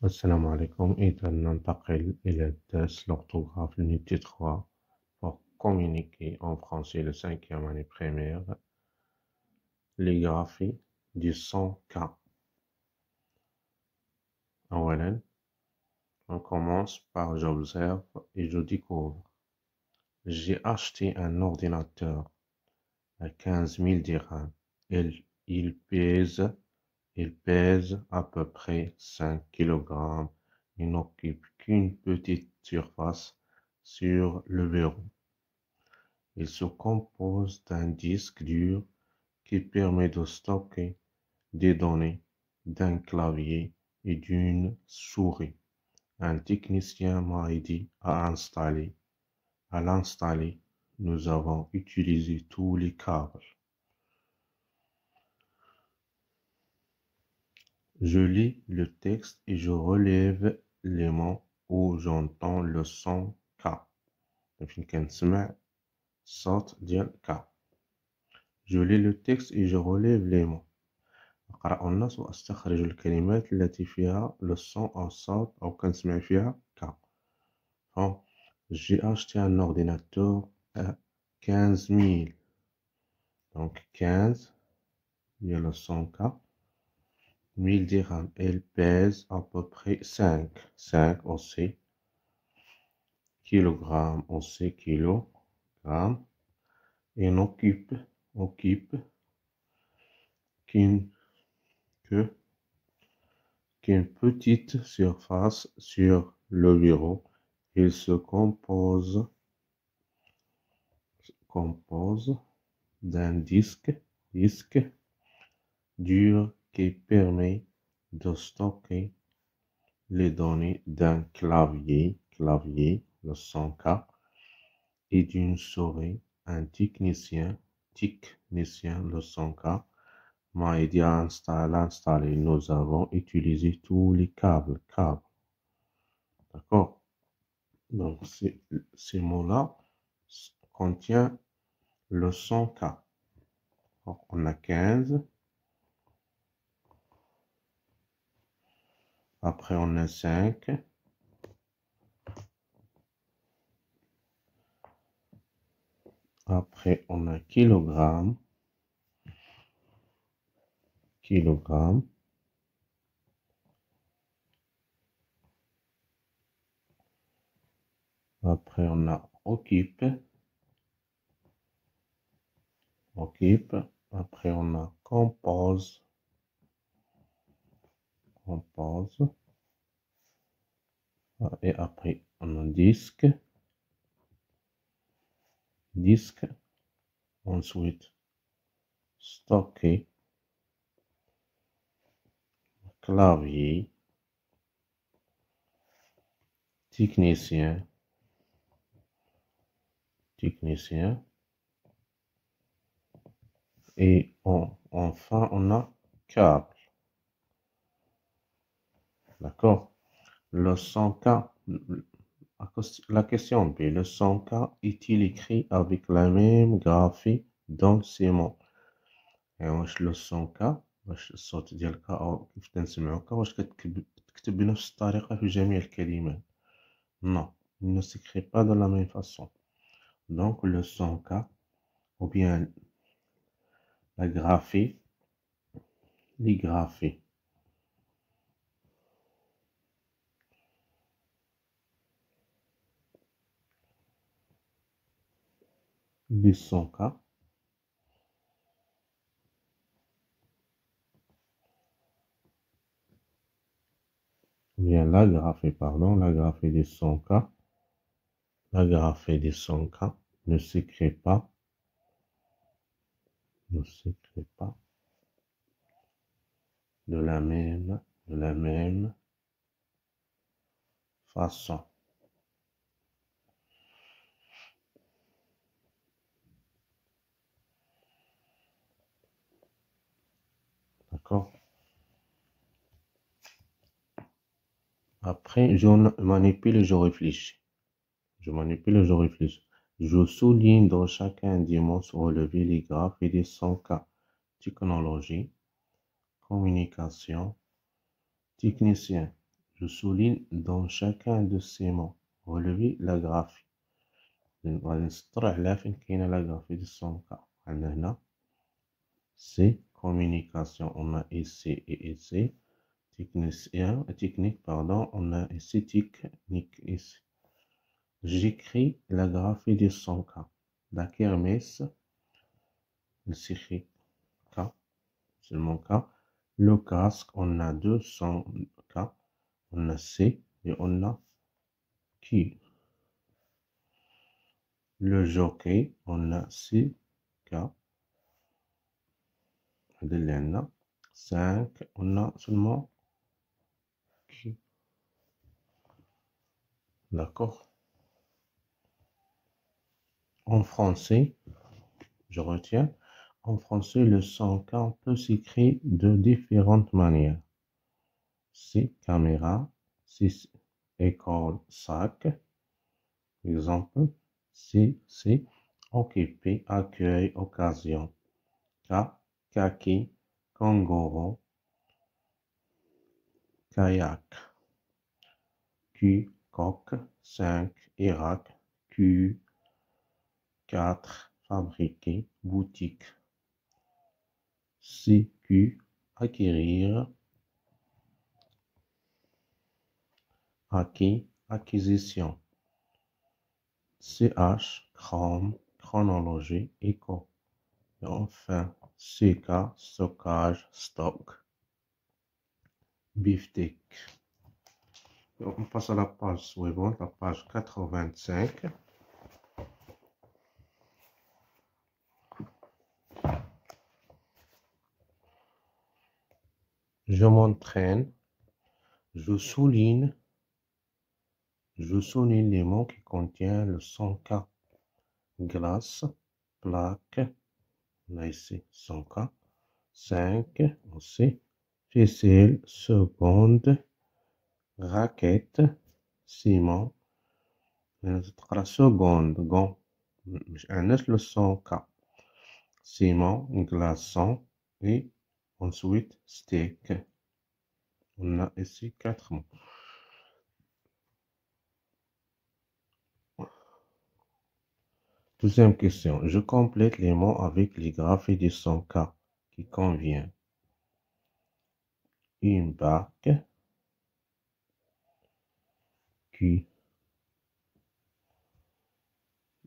السلام عليكم. إذا ننتقل إلى درس l'orthographe l'unité 3 pour communiquer en français le cinquième année primaire, les graphies du son K. أولا, on commence par j'observe et je découvre. J'ai acheté un ordinateur à 15 000 dirhams. Il pèse à peu près 5 kg. Il n'occupe qu'une petite surface sur le verrou. Il se compose d'un disque dur qui permet de stocker des données, d'un clavier et d'une souris. Un technicien m'a aidé à l'installer. À l'installer, nous avons utilisé tous les câbles. Je lis le texte et je relève les mots où j'entends le son K. فين كنسمع الصوت ديال K. Je lis le texte et je relève les mots. أقرأ النص وأستخرج الكلمات التي فيها le son أو الصوت أو كنسمع فيها K. J'ai acheté un ordinateur à 15 000. Donc 15, il y a le son K. 1000 dirhams, elle pèse à peu près 5. 5 aussi. Kilogramme aussi, kilogramme. Et on occupe qu'une petite surface sur le bureau. Il se compose d'un disque dur qui permet de stocker les données, d'un clavier, le son K, et d'une souris. Un technicien, le son K, m'a aidé à l'installer. Nous avons utilisé tous les câbles. D'accord? Donc, ces mots-là contiennent le son K. Donc, on a 15. Après, on a 5. Après, on a kilogramme. Après, on a occupe. Après, on a compose. Et après, on a disque. Ensuite, stocker. Clavier. Technicien. Et enfin, on a câble. D'accord? Le son K, la question B, le son K est-il écrit avec la même graphie dans ces mots؟ واش لو سون كا، واش الصوت ديال كا أو كيف تنسمعو كا واش كتكتب بنفس الطريقة في جميع الكلمات؟ Non, il ne s'écrit pas de la même façon. Donc le son K, ou bien la graphie, les graphies. Du son K. Bien la graphie des son K. La graphie des son K ne s'écrit pas de la même façon. D'accord? Après, je manipule et je réfléchis. Je souligne dans chacun des mots relevés les graphes et des sons K. Technologie, communication, technicien. Je souligne dans chacun de ces mots. Relevez la graphie. غادي نسطرو على فين كاينة la graphie de son cas. عندنا هنا C, communication, on a essai et essai. Technique, pardon, on a essai technique ici. J'écris la graphie de son cas. La kermesse, il s'écrit K, seulement K. Le casque, on a 200 K. On a C et on a Q. Le jockey, on a C, K. 5, on a seulement Q. D'accord. En français, je retiens, en français, le son K peut s'écrire de différentes manières. C, caméra, C, école, sac. Exemple, C, occupé, accueil, occasion. K, kaki, kangourou, kayak. Q, coque. 5, Irak. Q, 4, fabriquer, boutique. CQ, acquérir. Acquis, acquisition. CH, chrome, chronologie, écho. Et enfin, CK, stockage, stock. Beefsteak. On passe à la page suivante, la page 85. Je m'entraîne. Je souligne les mots qui contiennent le son K. Glace, plaque, on a ici son K. 5, on sait. Ficelle, seconde, raquette, ciment. تقرا seconde, gon. مش عندناش le son K. Ciment, glaçon et ensuite steak. On a ici 4 mots. Deuxième question. Je complète les mots avec les graphies du son K qui convient. Une barque. Q.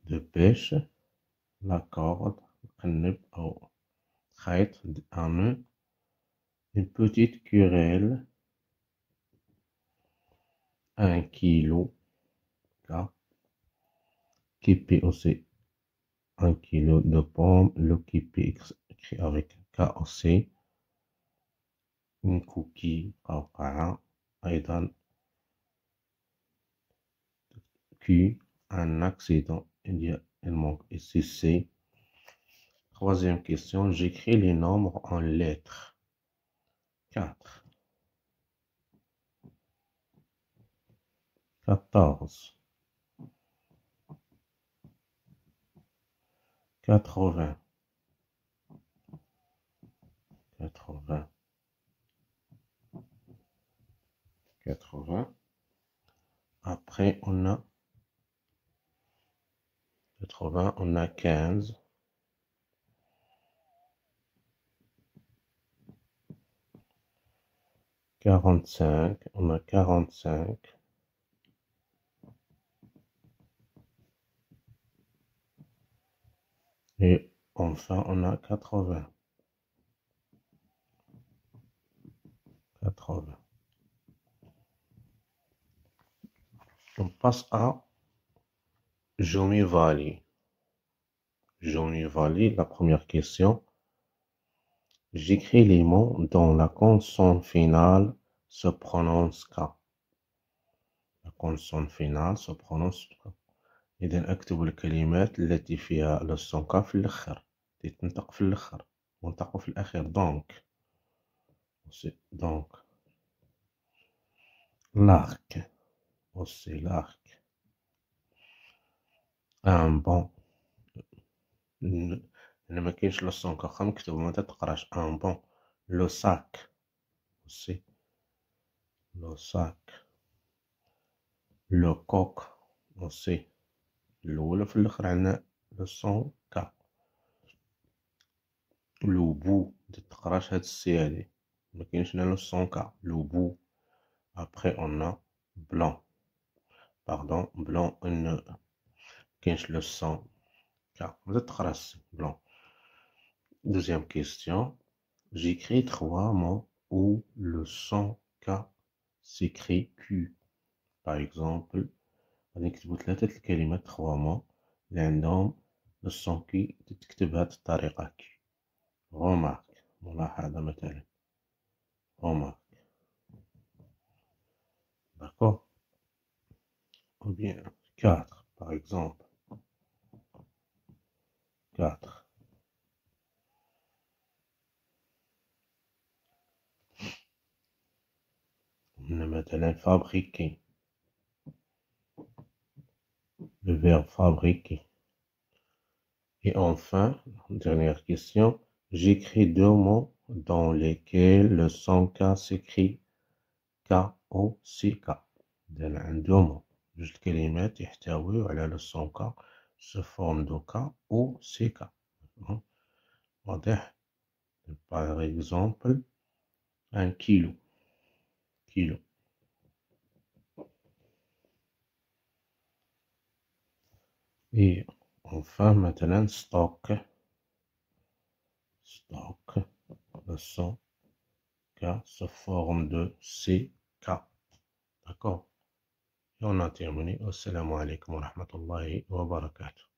De pêche. La corde. Une petite querelle. 1 kilo. K. Kipi aussi. 1 kilo de pommes. Le kipi écrit avec K aussi. Une cookie. أيضا Q. Un accident. Il manque ici C. Troisième question. J'écris les nombres en lettres. 4. 14. 80. 80. 80. Après, on a 80, on a 15. 45, on a 45. Et enfin, on a 80. 80. On passe à Johnny Valley. Johnny Valley, la première question. J'écris les mots dont la consonne finale se prononce K. La consonne finale se prononce K. إذا أكتب الكلمات التي فيها للصون K في الآخر. تتنطق في الآخر. منطق في الأخير. Donc. Donc. L'arc. Aussi l'arc. Un bon. أنا ما كاينش للصون K. خا مكتوب ما تتقراش. Un bon. Le sac. Aussi. Le sac. Le coq, on sait. الأولى في الآخر عندنا لو سون كا. لو بو متتقراش هاد السي هادي، مكاينش هنا لو سون كا. لو بو. Après on a blanc. Pardon, blanc N. مكاينش لو سون كا، متتقرا السي blanc. Deuxième question. J'écris 3 mots où le son K s'écrit Q. Par exemple, غادي نكتبو 3 الكلمات 3 mots اللي عندهم le son Q تتكتب بهاد الطريقة Q. Remarque. ملاحظة مثلا. Remarque. D'accord? Ou bien 4, par exemple. 4. On a maintenant fabriquer. Le verbe fabriquer. Et enfin, dernière question, j'écris 2 mots dans lesquels le son K s'écrit K-O-C-K. إذا عندي 2 mots. جوج الكلمات يحتويو على le son K sous forme de K ou CK. واضح؟ Par exemple, un kilo. Kilo. Et enfin, maintenant, stock. Stock. Le son K sous forme de CK. D'accord? Et on a terminé. Assalamu alaikum wa rahmatullahi wa barakatuh.